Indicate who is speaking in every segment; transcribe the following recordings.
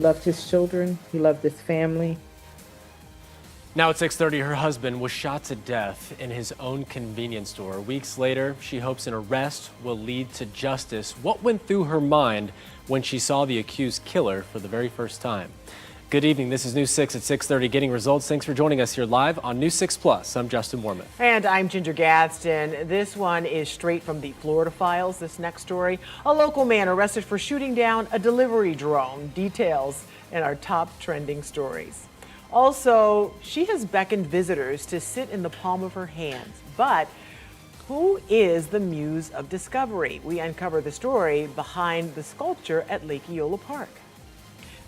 Speaker 1: Loved his children. He loved his family.
Speaker 2: Now at 6:30, her husband was shot to death in his own convenience store. Weeks later, she hopes an arrest will lead to justice. What went through her mind when she saw the accused killer for the very first time? Good evening. This is News 6 at 6:30, getting results. Thanks for joining us here live on News 6 Plus. I'm Justin Warman.
Speaker 3: And I'm Ginger Gadsden. This one is straight from the Florida files. This next story, a local man arrested for shooting down a delivery drone. Details in our top trending stories. Also, she has beckoned visitors to sit in the palm of her hands. But who is the muse of discovery? We uncover the story behind the sculpture at Lake Eola Park.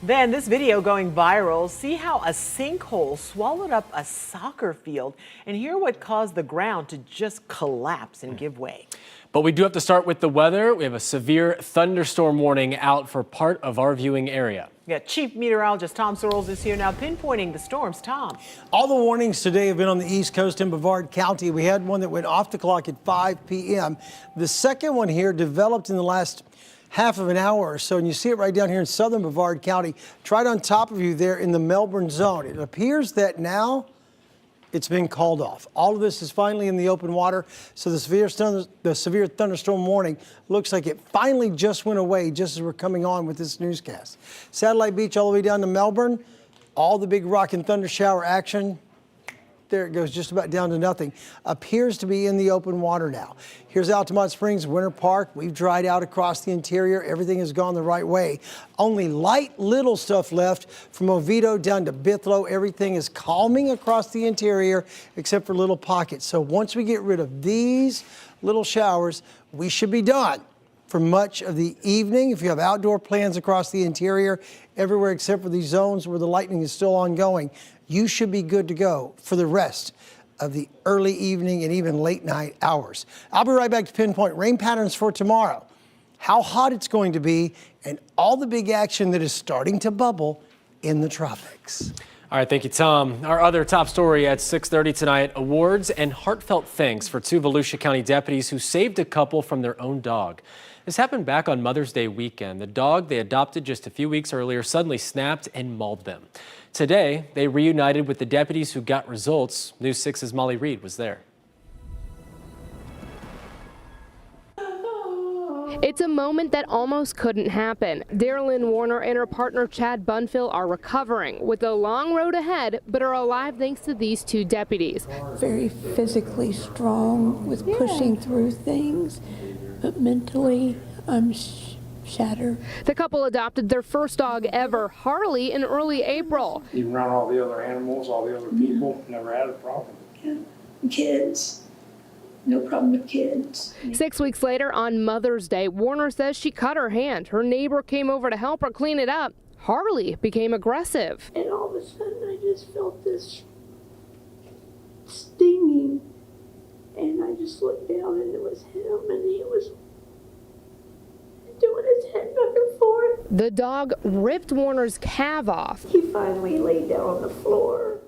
Speaker 3: Then this video going viral. See how a sinkhole swallowed up a soccer field and hear what caused the ground to just collapse and give way.
Speaker 2: But we do have to start with the weather. We have a severe thunderstorm warning out for part of our viewing area.
Speaker 3: Yeah, Chief Meteorologist Tom Searles is here now pinpointing the storms. Tom.
Speaker 4: All the warnings today have been on the East Coast in Brevard County. We had one that went off the clock at 5 p.m. The second one here developed in the last half of an hour or so, and you see it right down here in southern Brevard County, right on top of you there in the Melbourne zone. It appears that now it's been called off. All of this is finally in the open water, so the severe thunderstorm warning looks like it finally just went away just as we're coming on with this newscast. Satellite Beach all the way down to Melbourne, all the big rock and thunder shower action. There it goes, just about down to nothing. Appears to be in the open water now. Here's Altamont Springs, Winter Park. We've dried out across the interior. Everything has gone the right way. Only light little stuff left from Oviedo down to Bithlo. Everything is calming across the interior except for little pockets. So once we get rid of these little showers, we should be done for much of the evening. If you have outdoor plans across the interior, everywhere except for these zones where the lightning is still ongoing, you should be good to go for the rest of the early evening and even late night hours. I'll be right back to pinpoint rain patterns for tomorrow, how hot it's going to be, and all the big action that is starting to bubble in the tropics.
Speaker 2: All right, thank you, Tom. Our other top story at 6:30 tonight, awards and heartfelt thanks for two Volusia County deputies who saved a couple from their own dog. This happened back on Mother's Day weekend. The dog they adopted just a few weeks earlier suddenly snapped and mauled them. Today, they reunited with the deputies who got results. News 6's Molly Reed was there.
Speaker 5: It's a moment that almost couldn't happen. Darylyn Warner and her partner Chad Bunfill are recovering with a long road ahead, but are alive thanks to these two deputies.
Speaker 6: Very physically strong with pushing through things, but mentally I'm shattered.
Speaker 5: The couple adopted their first dog ever, Harley, in early April.
Speaker 7: Even around all the other animals, all the other people, never had a problem.
Speaker 6: Yeah. Kids. No problem with kids.
Speaker 5: 6 weeks later, on Mother's Day, Warner says she cut her hand. Her neighbor came over to help her clean it up. Harley became aggressive.
Speaker 6: And all of a sudden, I just felt this stinging. And I just looked down, and it was him, and he was doing his head back and forth.
Speaker 5: The dog ripped Warner's calf off.
Speaker 6: He finally laid down on the floor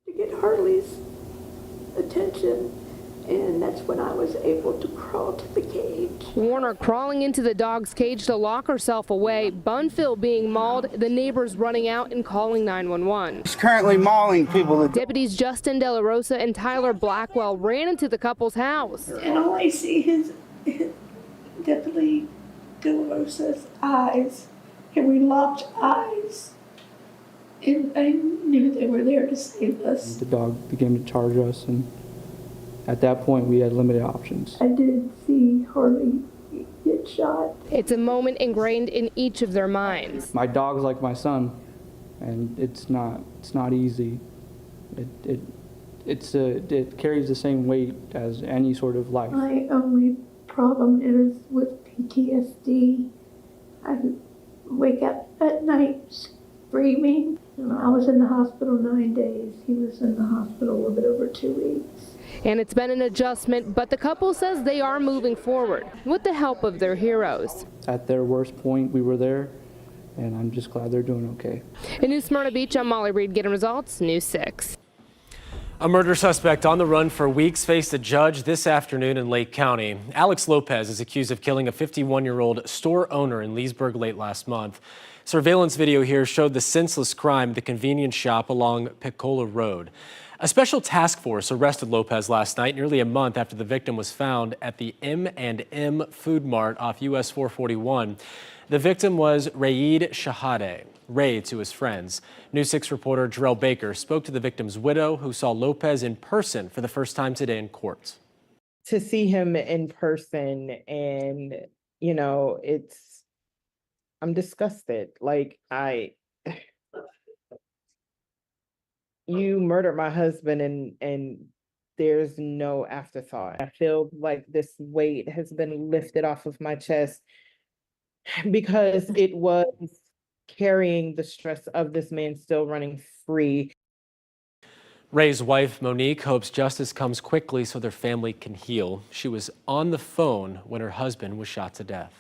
Speaker 6: to get Harley's attention. And that's when I was able to crawl to the cage.
Speaker 5: Warner crawling into the dog's cage to lock herself away. Bunfill being mauled, the neighbors running out and calling 911.
Speaker 8: He's currently mauling people.
Speaker 5: Deputies Justin De La Rosa and Tyler Blackwell ran into the couple's house.
Speaker 6: And all I see is Deputy De La Rosa's eyes. And we locked eyes. And I knew they were there to save us.
Speaker 9: The dog began to charge us, and at that point, we had limited options.
Speaker 6: I did see Harley get shot.
Speaker 5: It's a moment ingrained in each of their minds.
Speaker 9: My dog's like my son, and it's not easy. It carries the same weight as any sort of life.
Speaker 6: My only problem is with PTSD. I wake up at night screaming. I was in the hospital 9 days. He was in the hospital a little bit over 2 weeks.
Speaker 5: And it's been an adjustment, but the couple says they are moving forward with the help of their heroes.
Speaker 9: At their worst point, we were there, and I'm just glad they're doing okay.
Speaker 5: In New Smyrna Beach, I'm Molly Reed, getting results, News 6.
Speaker 2: A murder suspect on the run for weeks faced a judge this afternoon in Lake County. Alex Lopez is accused of killing a 51-year-old store owner in Leesburg late last month. Surveillance video here showed the senseless crime at the convenience shop along Piccola Road. A special task force arrested Lopez last night, nearly a month after the victim was found at the M&M Food Mart off US 441. The victim was Raed Shahade, Ray to his friends. News 6 reporter Jarrell Baker spoke to the victim's widow, who saw Lopez in person for the first time today in court.
Speaker 1: To see him in person and, you know, I'm disgusted. Like, you murdered my husband and there's no afterthought. I feel like this weight has been lifted off of my chest because it was carrying the stress of this man still running free.
Speaker 2: Ray's wife, Monique, hopes justice comes quickly so their family can heal. She was on the phone when her husband was shot to death.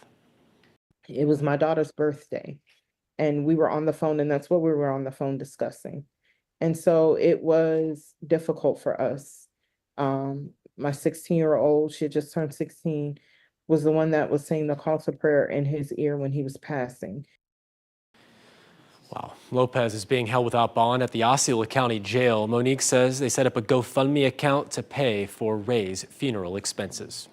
Speaker 1: It was my daughter's birthday, and we were on the phone, and that's what we were on the phone discussing. And so it was difficult for us. My 16-year-old, she had just turned 16, was the one that was saying the call to prayer in his ear when he was passing.
Speaker 2: Wow. Lopez is being held without bond at the Osceola County Jail. Monique says they set up a GoFundMe account to pay for Ray's funeral expenses.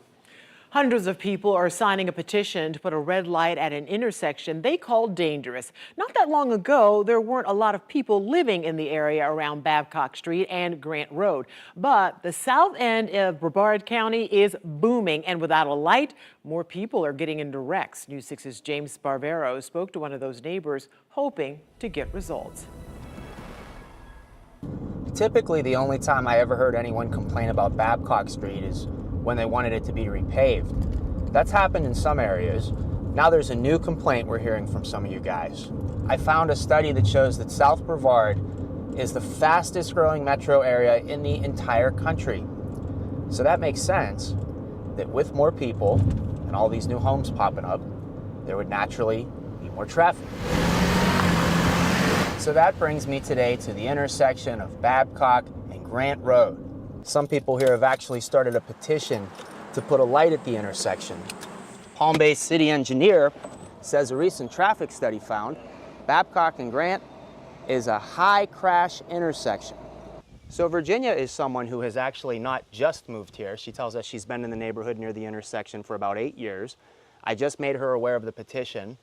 Speaker 3: Hundreds of people are signing a petition to put a red light at an intersection they call dangerous. Not that long ago, there weren't a lot of people living in the area around Babcock Street and Grant Road. But the south end of Brevard County is booming, and without a light, more people are getting into wrecks. News 6's James Sparvero spoke to one of those neighbors, hoping to get results.
Speaker 8: Typically, the only time I ever heard anyone complain about Babcock Street is when they wanted it to be repaved. That's happened in some areas. Now there's a new complaint we're hearing from some of you guys. I found a study that shows that South Brevard is the fastest growing metro area in the entire country. So that makes sense that with more people and all these new homes popping up, there would naturally be more traffic. So that brings me today to the intersection of Babcock and Grant Road. Some people here have actually started a petition to put a light at the intersection. Palm Bay City engineer says a recent traffic study found Babcock and Grant is a high crash intersection. So Virginia is someone who has actually not just moved here. She tells us she's been in the neighborhood near the intersection for about 8 years. I just made her aware of the petition.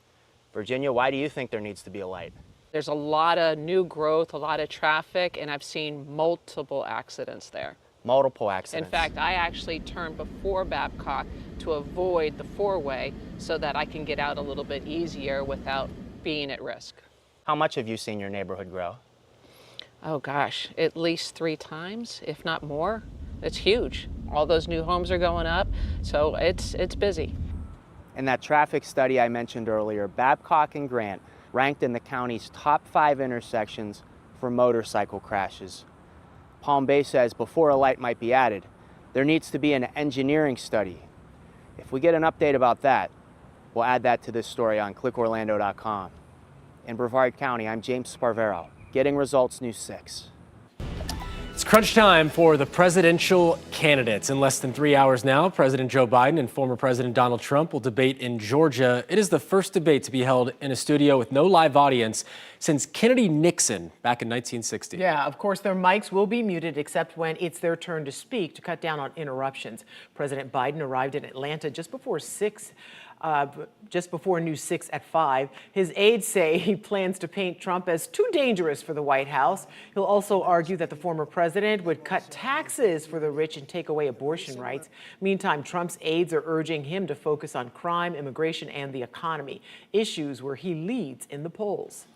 Speaker 8: Virginia, why do you think there needs to be a light?
Speaker 10: There's a lot of new growth, a lot of traffic, and I've seen multiple accidents there.
Speaker 8: Multiple accidents.
Speaker 10: In fact, I actually turned before Babcock to avoid the four-way so that I can get out a little bit easier without being at risk.
Speaker 8: How much have you seen your neighborhood grow?
Speaker 10: Oh gosh, at least 3 times, if not more. It's huge. All those new homes are going up, so it's busy.
Speaker 8: In that traffic study I mentioned earlier, Babcock and Grant ranked in the county's top 5 intersections for motorcycle crashes. Palm Bay says before a light might be added, there needs to be an engineering study. If we get an update about that, we'll add that to this story on clickorlando.com. In Brevard County, I'm James Sparvero, Getting Results News 6.
Speaker 2: It's crunch time for the presidential candidates. In less than 3 hours now, President Joe Biden and former President Donald Trump will debate in Georgia. It is the first debate to be held in a studio with no live audience since Kennedy-Nixon back in 1960.
Speaker 3: Yeah, of course, their mics will be muted except when it's their turn to speak to cut down on interruptions. President Biden arrived in Atlanta just before News 6 at 5. His aides say he plans to paint Trump as too dangerous for the White House. He'll also argue that the former president would cut taxes for the rich and take away abortion rights. Meantime, Trump's aides are urging him to focus on crime, immigration, and the economy, issues where he leads in the polls.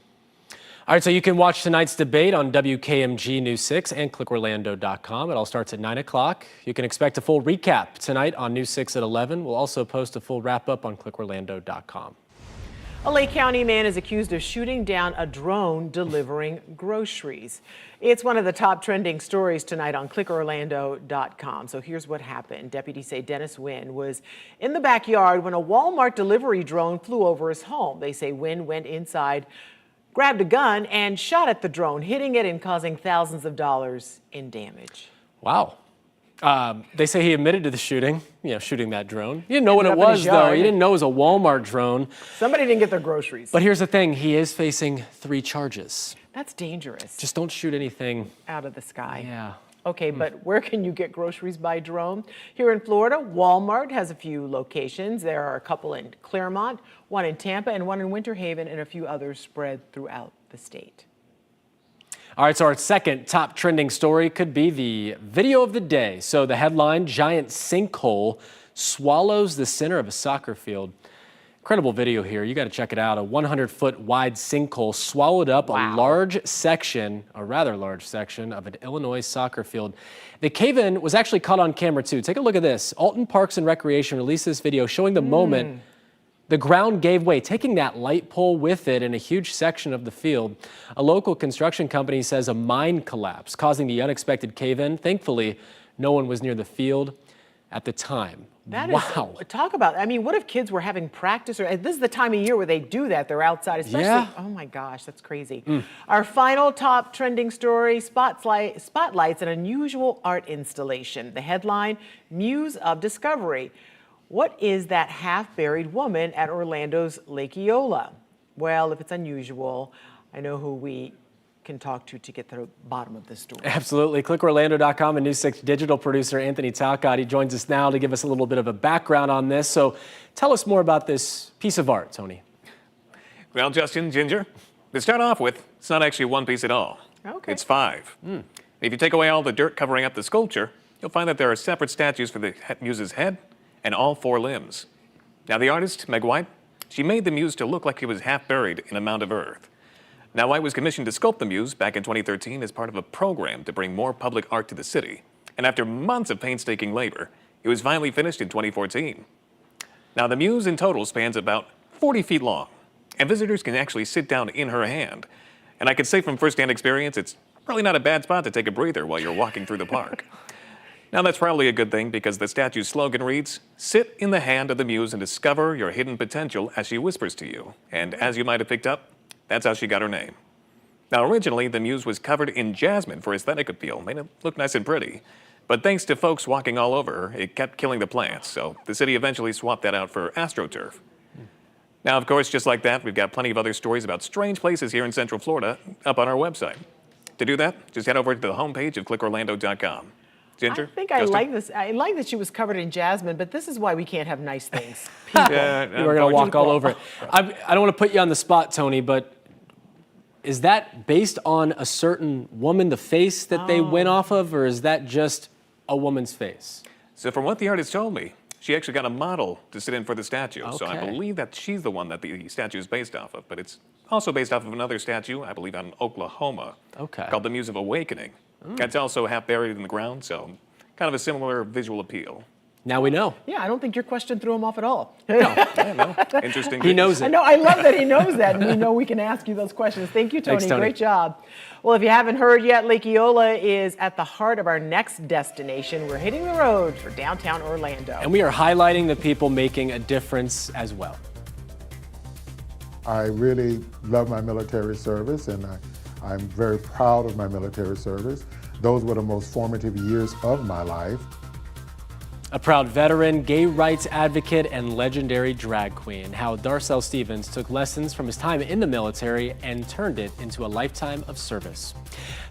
Speaker 2: All right, so you can watch tonight's debate on WKMG News 6 and clickorlando.com. It all starts at 9 o'clock. You can expect a full recap tonight on News 6 at 11. We'll also post a full wrap-up on clickorlando.com.
Speaker 3: A Lake County man is accused of shooting down a drone delivering groceries. It's one of the top trending stories tonight on clickorlando.com. So here's what happened. Deputies say Dennis Wynn was in the backyard when a Walmart delivery drone flew over his home. They say Wynn went inside, grabbed a gun, and shot at the drone, hitting it and causing thousands of dollars in damage.
Speaker 2: Wow. They say he admitted to the shooting, shooting that drone. He didn't know what it
Speaker 3: Ended up in his
Speaker 2: was, though.
Speaker 3: yard.
Speaker 2: He didn't know it was a Walmart drone.
Speaker 3: Somebody didn't get their groceries.
Speaker 2: But here's the thing. He is facing 3 charges.
Speaker 3: That's dangerous.
Speaker 2: Just don't shoot anything
Speaker 3: Out of the sky.
Speaker 2: Yeah.
Speaker 3: Okay, but where can you get groceries by drone? Here in Florida, Walmart has a few locations. There are a couple in Claremont, one in Tampa, and one in Winter Haven, and a few others spread throughout the state.
Speaker 2: All right, so our second top trending story could be the video of the day. So the headline, giant sinkhole swallows the center of a soccer field. Incredible video here. You got to check it out. A 100-foot wide sinkhole swallowed up a rather large section of an Illinois soccer field. The cave-in was actually caught on camera too. Take a look at this. Alton Parks and Recreation released this video showing the moment the ground gave way, taking that light pole with it in a huge section of the field. A local construction company says a mine collapsed, causing the unexpected cave-in. Thankfully, no one was near the field at the time.
Speaker 3: That
Speaker 2: wow.
Speaker 3: is, talk about, I mean, what if kids were having practice, or this is the time of year where they do that, they're outside, especially, oh my gosh, that's crazy. Our final top trending story, spotlights an unusual art installation. The headline, Muse of Discovery. What is that half-buried woman at Orlando's Lake Eola? Well, if it's unusual, I know who we can talk to get to the bottom of this story.
Speaker 2: Absolutely. ClickOrlando.com and News 6 digital producer Anthony Talcott. He joins us now to give us a little bit of a background on this. So tell us more about this piece of art, Tony.
Speaker 11: Well, Justin, Ginger, to start off with, it's not actually one piece at all.
Speaker 3: Okay.
Speaker 11: It's 5. If you take away all the dirt covering up the sculpture, you'll find that there are separate statues for the muse's head and all 4 limbs. Now, the artist, Meg White, she made the muse to look like it was half buried in a mound of earth. Now, White was commissioned to sculpt the muse back in 2013 as part of a program to bring more public art to the city. And after months of painstaking labor, it was finally finished in 2014. Now, the muse in total spans about 40 feet long, and visitors can actually sit down in her hand. And I can say from firsthand experience, it's really not a bad spot to take a breather while you're walking through the park. Now, that's probably a good thing because the statue's slogan reads, "Sit in the hand of the muse and discover your hidden potential as she whispers to you." And as you might have picked up, that's how she got her name. Now, originally, the muse was covered in jasmine for aesthetic appeal, made it look nice and pretty. But thanks to folks walking all over her, it kept killing the plants, so the city eventually swapped that out for AstroTurf. Now, of course, just like that, we've got plenty of other stories about strange places here in Central Florida up on our website. To do that, just head over to the homepage of ClickOrlando.com. Ginger?
Speaker 3: I think I like this. I like that she was covered in jasmine, but this is why we can't have nice things.
Speaker 2: We're going to walk all over it. I don't want to put you on the spot, Tony, but is that based on a certain woman, the face that they went off of, or is that just a woman's face?
Speaker 11: So from what the artist told me, she actually got a model to sit in for the statue.
Speaker 2: Okay.
Speaker 11: So I believe that she's the one that the statue is based off of, but it's also based off of another statue, I believe out in Oklahoma, called the Muse of Awakening. That's also half buried in the ground, so kind of a similar visual appeal.
Speaker 2: Now we know.
Speaker 3: Yeah, I don't think your question threw him off at all.
Speaker 11: No. Interesting.
Speaker 2: He knows it.
Speaker 3: I know. I love that he knows that, and we know we can ask you those questions. Thank you, Tony.
Speaker 2: Thanks, Tony.
Speaker 3: Great job. Well, if you haven't heard yet, Lake Eola is at the heart of our next destination. We're hitting the road for downtown Orlando.
Speaker 2: And we are highlighting the people making a difference as well.
Speaker 12: I really love my military service, and I'm very proud of my military service. Those were the most formative years of my life.
Speaker 2: A proud veteran, gay rights advocate, and legendary drag queen, how Darcel Stevens took lessons from his time in the military and turned it into a lifetime of service.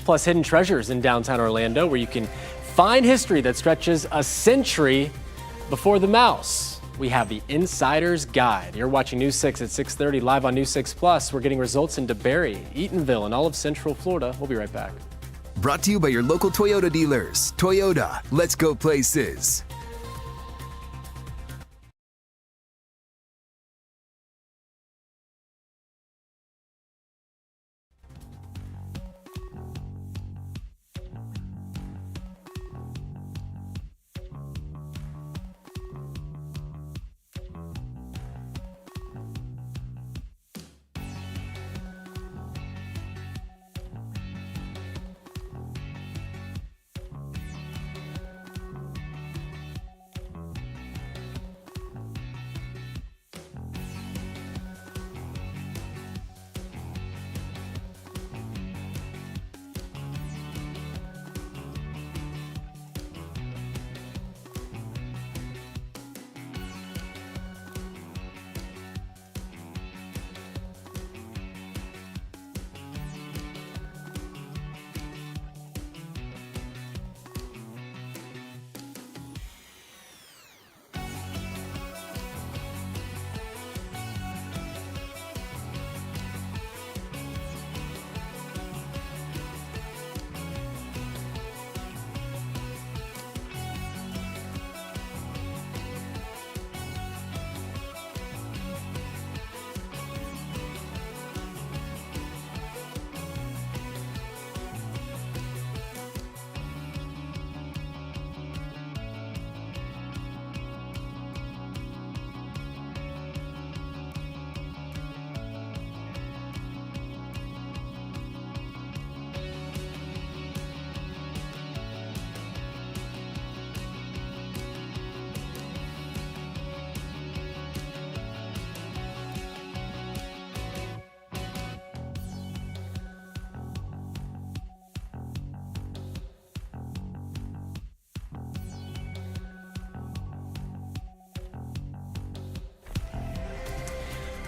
Speaker 2: Plus, hidden treasures in downtown Orlando, where you can find history that stretches a century before the mouse. We have the Insider's Guide. You're watching News 6 at 6:30 live on News 6 Plus. We're getting results in DeBerry, Eatonville, and all of Central Florida. We'll be right back.
Speaker 13: Brought to you by your local Toyota dealers. Toyota, let's go places.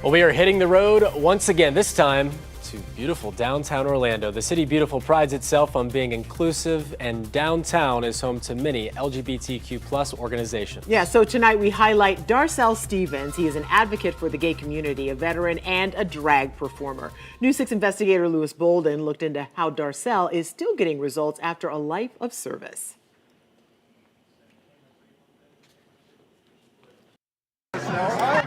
Speaker 2: Well, we are hitting the road once again, this time to beautiful downtown Orlando. The City Beautiful prides itself on being inclusive, and downtown is home to many LGBTQ+ organizations.
Speaker 3: Yeah, so tonight we highlight Darcel Stevens. He is an advocate for the gay community, a veteran, and a drag performer. News 6 investigator Louis Bolden looked into how Darcel is still getting results after a life of service.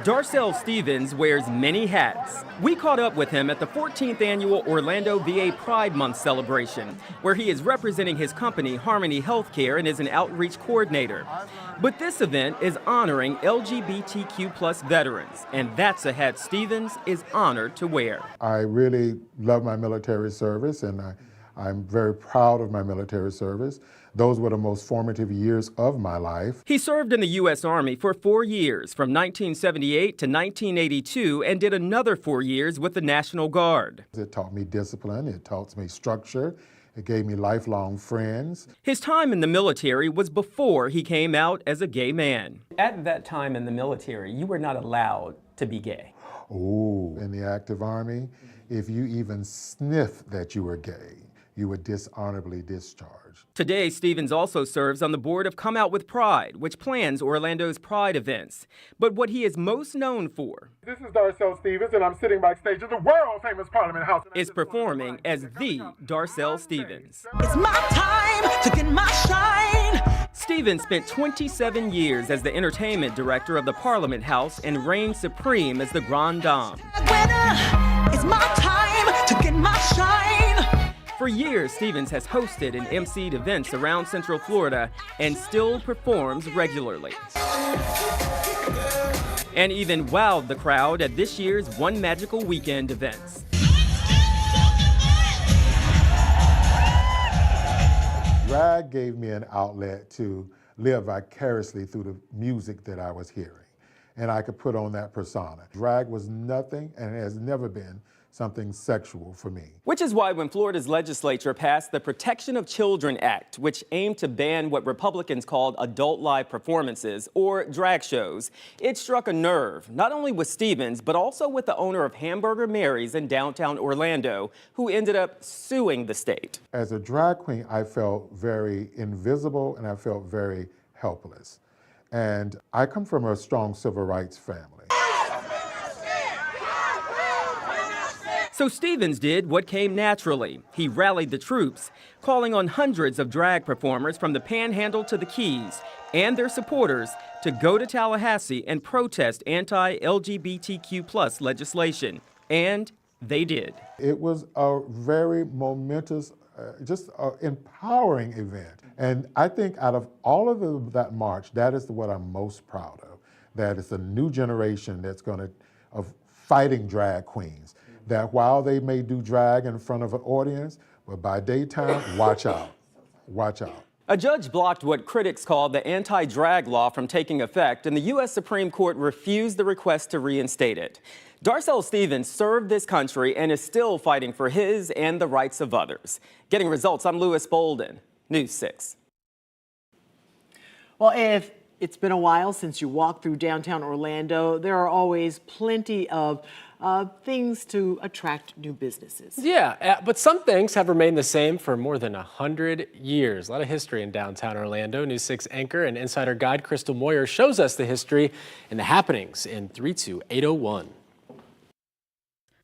Speaker 14: Darcel Stevens wears many hats. We caught up with him at the 14th annual Orlando VA Pride Month celebration, where he is representing his company, Harmony Healthcare, and is an outreach coordinator. But this event is honoring LGBTQ+ veterans, and that's a hat Stevens is honored to wear.
Speaker 12: I really love my military service, and I'm very proud of my military service. Those were the most formative years of my life.
Speaker 14: He served in the U.S. Army for 4 years, from 1978 to 1982, and did another 4 years with the National Guard.
Speaker 12: It taught me discipline, it taught me structure, it gave me lifelong friends.
Speaker 14: His time in the military was before he came out as a gay man.
Speaker 15: At that time in the military, you were not allowed to be gay.
Speaker 12: Oh, in the active Army, if you even sniffed that you were gay, you were dishonorably discharged.
Speaker 14: Today, Stevens also serves on the board of Come Out with Pride, which plans Orlando's Pride events. But what he is most known for
Speaker 12: This is Darcel Stevens, and I'm sitting backstage at the world-famous Parliament House.
Speaker 14: is performing as the Darcel Stevens.
Speaker 16: It's my time to get my shine.
Speaker 14: Stevens spent 27 years as the entertainment director of the Parliament House and reigned supreme as the Grand Dame.
Speaker 16: It's my time to get my shine.
Speaker 14: For years, Stevens has hosted and emceed events around Central Florida and still performs regularly. And even wowed the crowd at this year's One Magical Weekend events.
Speaker 12: Drag gave me an outlet to live vicariously through the music that I was hearing, and I could put on that persona. Drag was nothing, and it has never been something sexual for me.
Speaker 14: Which is why when Florida's legislature passed the Protection of Children Act, which aimed to ban what Republicans called adult live performances or drag shows, it struck a nerve, not only with Stevens, but also with the owner of Hamburger Mary's in downtown Orlando, who ended up suing the state.
Speaker 12: As a drag queen, I felt very invisible and I felt very helpless. And I come from a strong civil rights family.
Speaker 14: So Stevens did what came naturally. He rallied the troops, calling on hundreds of drag performers from the Panhandle to the Keys and their supporters to go to Tallahassee and protest anti-LGBTQ+ legislation. And they did.
Speaker 12: It was a very momentous, just an empowering event. And I think out of all of that march, that is what I'm most proud of. That it's a new generation that's of fighting drag queens. That while they may do drag in front of an audience, but by daytime, watch out, watch out.
Speaker 14: A judge blocked what critics called the anti-drag law from taking effect, and the U.S. Supreme Court refused the request to reinstate it. Darcel Stevens served this country and is still fighting for his and the rights of others. Getting results, I'm Louis Bolden, News 6.
Speaker 3: Well, if it's been a while since you walked through downtown Orlando, there are always plenty of things to attract new businesses.
Speaker 2: Yeah, but some things have remained the same for more than 100 years. A lot of history in downtown Orlando. News 6 anchor and insider guide Crystal Moyer shows us the history and the happenings in 32801.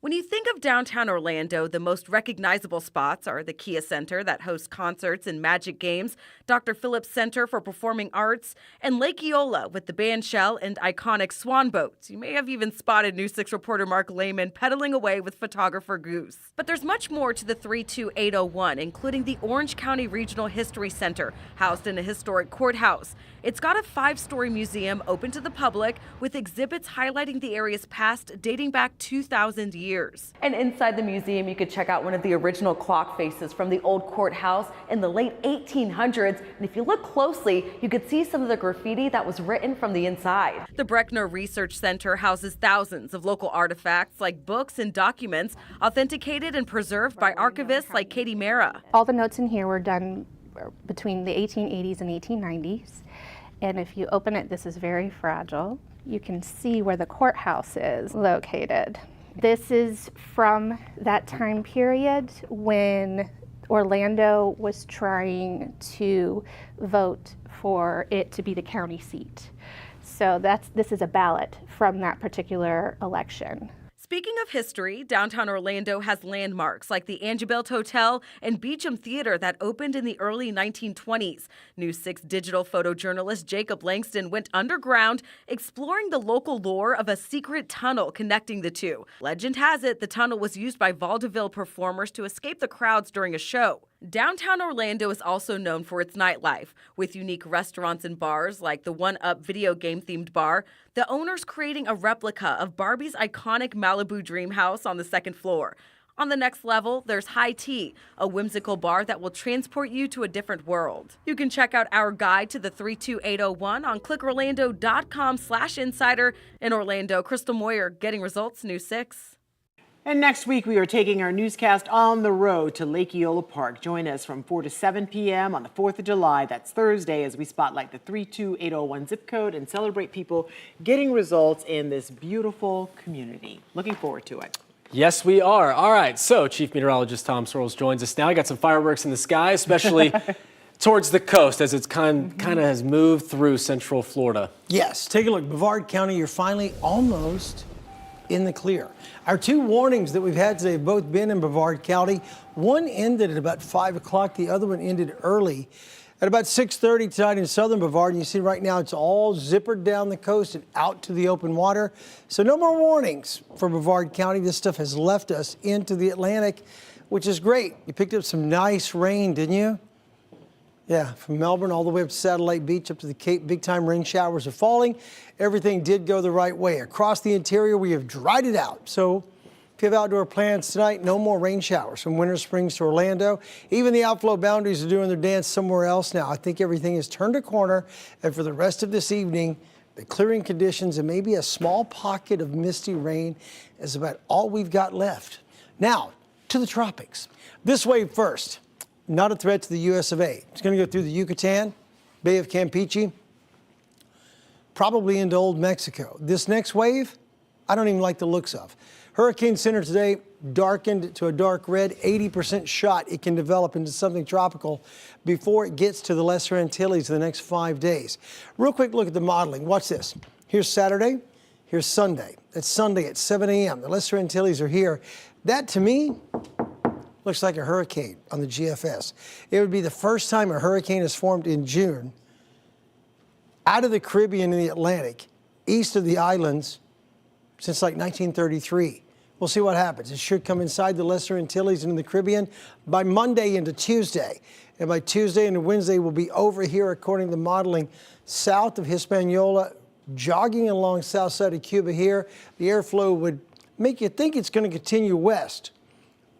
Speaker 17: When you think of downtown Orlando, the most recognizable spots are the Kia Center that hosts concerts and magic games, Dr. Phillips Center for Performing Arts, and Lake Eola with the bandshell and iconic swan boats. You may have even spotted News 6 reporter Mark Lehman pedaling away with photographer Goose. But there's much more to the 32801, including the Orange County Regional History Center, housed in a historic courthouse. It's got a 5-story museum open to the public with exhibits highlighting the area's past dating back 2,000 years. And inside the museum, you could check out one of the original clock faces from the old courthouse in the late 1800s. And if you look closely, you could see some of the graffiti that was written from the inside. The Breckner Research Center houses thousands of local artifacts like books and documents authenticated and preserved by archivists like Katie Mara.
Speaker 18: All the notes in here were done between the 1880s and 1890s. And if you open it, this is very fragile. You can see where the courthouse is located. This is from that time period when Orlando was trying to vote for it to be the county seat. So this is a ballot from that particular election.
Speaker 17: Speaking of history, downtown Orlando has landmarks like the Angevelt Hotel and Beecham Theater that opened in the early 1920s. News 6 digital photojournalist Jacob Langston went underground, exploring the local lore of a secret tunnel connecting the two. Legend has it the tunnel was used by vaudeville performers to escape the crowds during a show. Downtown Orlando is also known for its nightlife, with unique restaurants and bars like the One Up video game-themed bar, the owners creating a replica of Barbie's iconic Malibu Dream House on the second floor. On the next level, there's High Tea, a whimsical bar that will transport you to a different world. You can check out our guide to the 32801 on clickorlando.com/insider. In Orlando, Crystal Moyer, Getting Results, News 6.
Speaker 3: And next week, we are taking our newscast on the road to Lake Eola Park. Join us from 4 to 7 p.m. on the 4th of July. That's Thursday, as we spotlight the 32801 zip code and celebrate people getting results in this beautiful community. Looking forward to it.
Speaker 2: Yes, we are. All right, so Chief Meteorologist Tom Searles joins us now. I got some fireworks in the sky, especially towards the coast as it's kind of has moved through central Florida.
Speaker 4: Yes, take a look. Brevard County, you're finally almost in the clear. Our two warnings that we've had today have both been in Brevard County. One ended at about 5 o'clock. The other one ended early at about 6:30 tonight in southern Brevard. And you see right now it's all zippered down the coast and out to the open water. So no more warnings for Brevard County. This stuff has left us into the Atlantic, which is great. You picked up some nice rain, didn't you? Yeah, from Melbourne all the way up to Satellite Beach, up to the Cape, big time rain showers are falling. Everything did go the right way. Across the interior, we have dried it out. So if you have outdoor plans tonight, no more rain showers from Winter Springs to Orlando. Even the outflow boundaries are doing their dance somewhere else now. I think everything has turned a corner. And for the rest of this evening, the clearing conditions and maybe a small pocket of misty rain is about all we've got left. Now, to the tropics. This wave first. Not a threat to the US of A. It's going to go through the Yucatan, Bay of Campeche, probably into Old Mexico. This next wave, I don't even like the looks of. Hurricane Center today darkened to a dark red, 80% shot it can develop into something tropical before it gets to the Lesser Antilles in the next 5 days. Real quick look at the modeling. Watch this. Here's Saturday. Here's Sunday. That's Sunday at 7 a.m. The Lesser Antilles are here. That, to me, looks like a hurricane on the GFS. It would be the first time a hurricane has formed in June out of the Caribbean and the Atlantic, east of the islands, since like 1933. We'll see what happens. It should come inside the Lesser Antilles and in the Caribbean by Monday into Tuesday. And by Tuesday into Wednesday, we'll be over here, according to the modeling, south of Hispaniola, jogging along south side of Cuba here. The airflow would make you think it's going to continue west.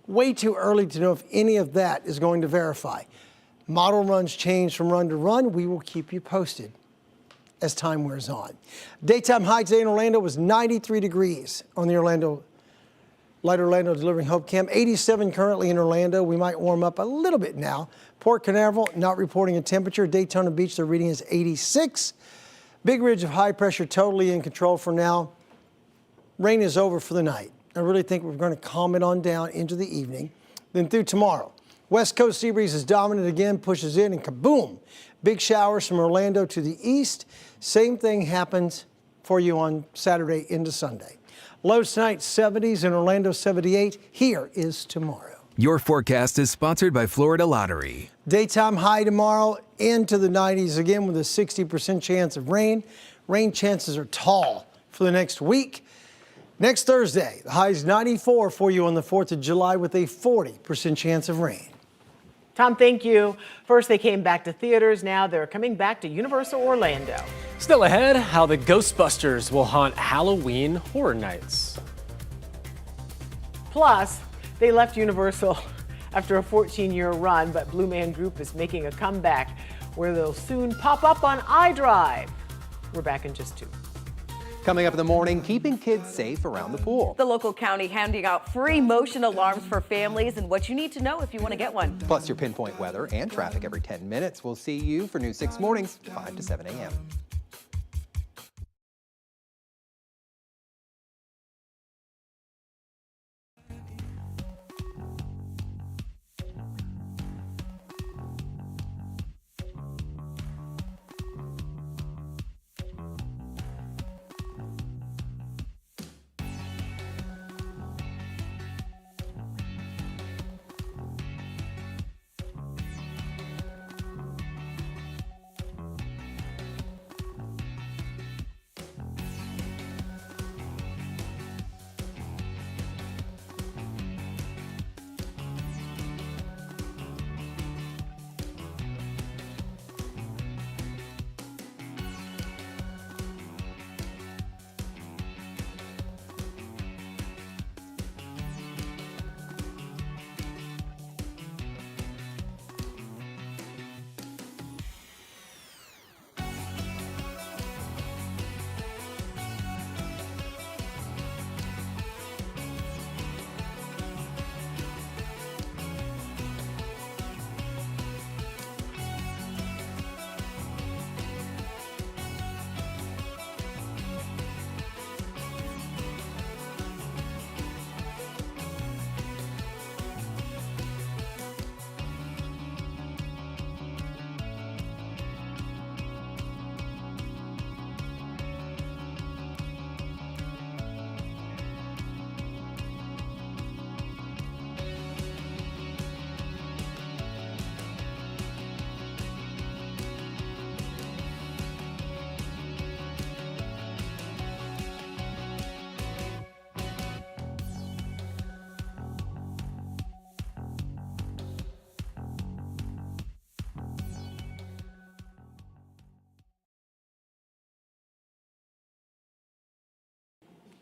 Speaker 4: Way too early to know if any of that is going to verify. Model runs change from run to run. We will keep you posted as time wears on. Daytime high today in Orlando was 93 degrees on the Light Orlando Delivering Hope Cam. 87 currently in Orlando. We might warm up a little bit now. Port Canaveral not reporting a temperature. Daytona Beach, the reading is 86. Big Ridge of high pressure totally in control for now. Rain is over for the night. I really think we're going to calm it on down into the evening. Then through tomorrow, West Coast sea breeze is dominant again, pushes in, and kaboom! Big showers from Orlando to the east. Same thing happens for you on Saturday into Sunday. Lows tonight, 70s in Orlando, 78. Here is tomorrow.
Speaker 13: Your forecast is sponsored by Florida Lottery.
Speaker 4: Daytime high tomorrow into the 90s again with a 60% chance of rain. Rain chances are tall for the next week. Next Thursday, the high is 94 for you on the 4th of July with a 40% chance of rain.
Speaker 3: Tom, thank you. First, they came back to theaters. Now they're coming back to Universal Orlando.
Speaker 2: Still ahead, how the Ghostbusters will haunt Halloween Horror Nights.
Speaker 3: Plus, they left Universal after a 14-year run, but Blue Man Group is making a comeback where they'll soon pop up on iDrive. We're back in just 2.
Speaker 19: Coming up in the morning, keeping kids safe around the pool.
Speaker 17: The local county handing out free motion alarms for families and what you need to know if you want to get one.
Speaker 19: Plus your pinpoint weather and traffic every 10 minutes. We'll see you for News 6 mornings, 5 to 7 a.m.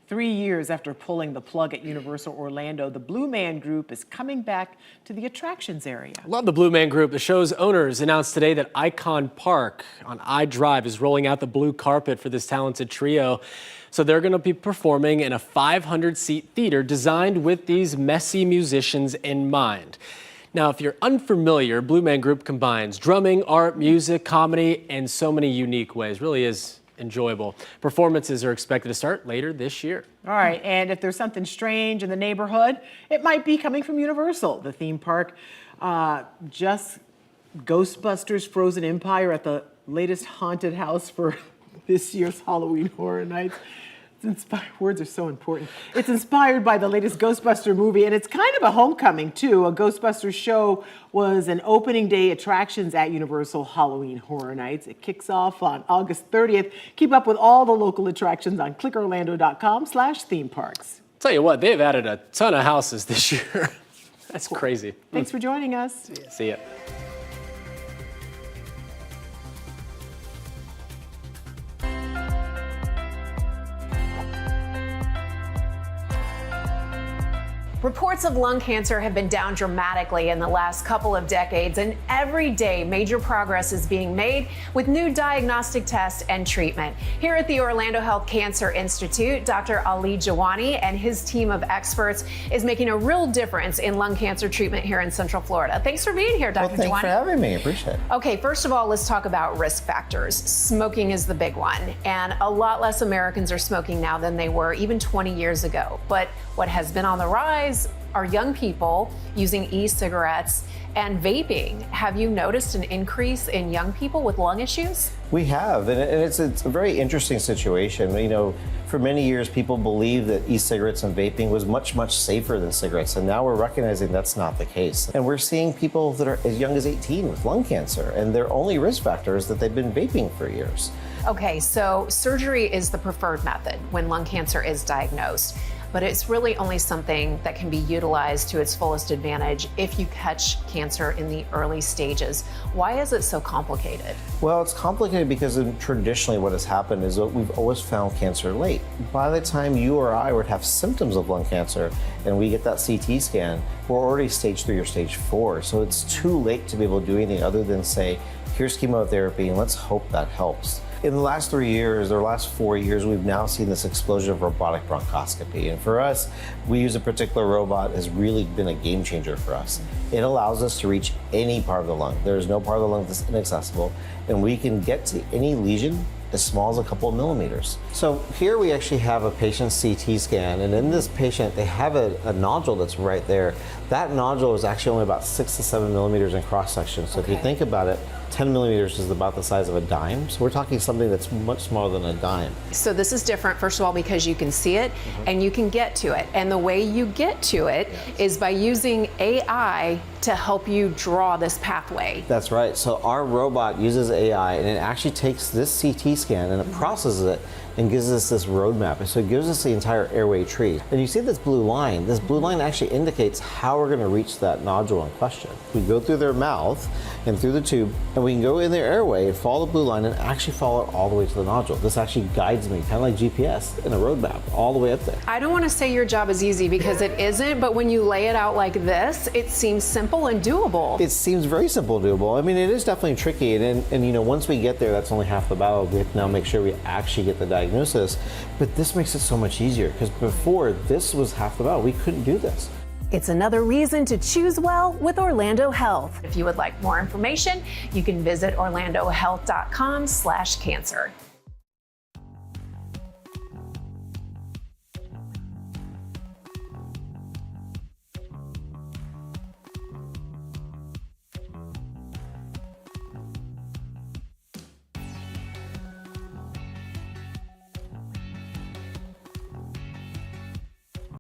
Speaker 3: 3 years after pulling the plug at Universal Orlando, the Blue Man Group is coming back to the attractions area.
Speaker 2: Love the Blue Man Group. The show's owners announced today that Icon Park on I-Drive is rolling out the blue carpet for this talented trio. So they're going to be performing in a 500-seat theater designed with these messy musicians in mind. Now, if you're unfamiliar, Blue Man Group combines drumming, art, music, comedy, in so many unique ways. Really is enjoyable. Performances are expected to start later this year.
Speaker 3: All right, and if there's something strange in the neighborhood, it might be coming from Universal. The theme park just Ghostbusters Frozen Empire at the latest haunted house for this year's Halloween Horror Nights. Words are so important. It's inspired by the latest Ghostbuster movie, and it's kind of a homecoming, too. A Ghostbusters show was an opening day attractions at Universal Halloween Horror Nights. It kicks off on August 30th. Keep up with all the local attractions on clickorlando.com/theme parks.
Speaker 2: Tell you what, they've added a ton of houses this year. That's crazy.
Speaker 3: Thanks for joining us.
Speaker 2: See ya.
Speaker 20: Reports of lung cancer have been down dramatically in the last couple of decades, and every day major progress is being made with new diagnostic tests and treatment. Here at the Orlando Health Cancer Institute, Dr. Ali Jawani and his team of experts is making a real difference in lung cancer treatment here in Central Florida. Thanks for being here, Dr. Jawani.
Speaker 21: Thanks for having me. Appreciate it.
Speaker 20: Okay, first of all, let's talk about risk factors. Smoking is the big one, and a lot less Americans are smoking now than they were even 20 years ago. But what has been on the rise are young people using e-cigarettes and vaping. Have you noticed an increase in young people with lung issues?
Speaker 21: We have, and it's a very interesting situation. You know, for many years, people believed that e-cigarettes and vaping was much, much safer than cigarettes, and now we're recognizing that's not the case. And we're seeing people that are as young as 18 with lung cancer, and their only risk factor is that they've been vaping for years.
Speaker 20: Okay, so surgery is the preferred method when lung cancer is diagnosed, but it's really only something that can be utilized to its fullest advantage if you catch cancer in the early stages. Why is it so complicated?
Speaker 21: Well, it's complicated because traditionally what has happened is that we've always found cancer late. By the time you or I would have symptoms of lung cancer and we get that CT scan, we're already stage 3 or stage 4. So it's too late to be able to do anything other than say, here's chemotherapy and let's hope that helps. In the last 3 years, or last 4 years, we've now seen this explosion of robotic bronchoscopy. And for us, we use a particular robot has really been a game changer for us. It allows us to reach any part of the lung. There is no part of the lung that's inaccessible, and we can get to any lesion as small as a couple of millimeters. So here we actually have a patient's CT scan, and in this patient, they have a nodule that's right there. That nodule is actually only about 6 to 7 millimeters in cross section. So if you think about it, 10 millimeters is about the size of a dime. So we're talking something that's much smaller than a dime.
Speaker 20: So this is different, first of all, because you can see it and you can get to it. And the way you get to it is by using AI to help you draw this pathway.
Speaker 21: That's right. So our robot uses AI, and it actually takes this CT scan and it processes it and gives us this roadmap. So it gives us the entire airway tree. And you see this blue line. This blue line actually indicates how we're going to reach that nodule in question. We go through their mouth and through the tube, and we can go in their airway and follow the blue line and actually follow it all the way to the nodule. This actually guides me, kind of like GPS in a roadmap, all the way up there.
Speaker 20: I don't want to say your job is easy because it isn't, but when you lay it out like this, it seems simple and doable.
Speaker 21: It seems very simple and doable. I mean, it is definitely tricky, and you know, once we get there, that's only half the battle. We have to now make sure we actually get the diagnosis, but this makes it so much easier because before, this was half the battle. We couldn't do this.
Speaker 20: It's another reason to choose well with Orlando Health. If you would like more information, you can visit orlandohealth.com/cancer.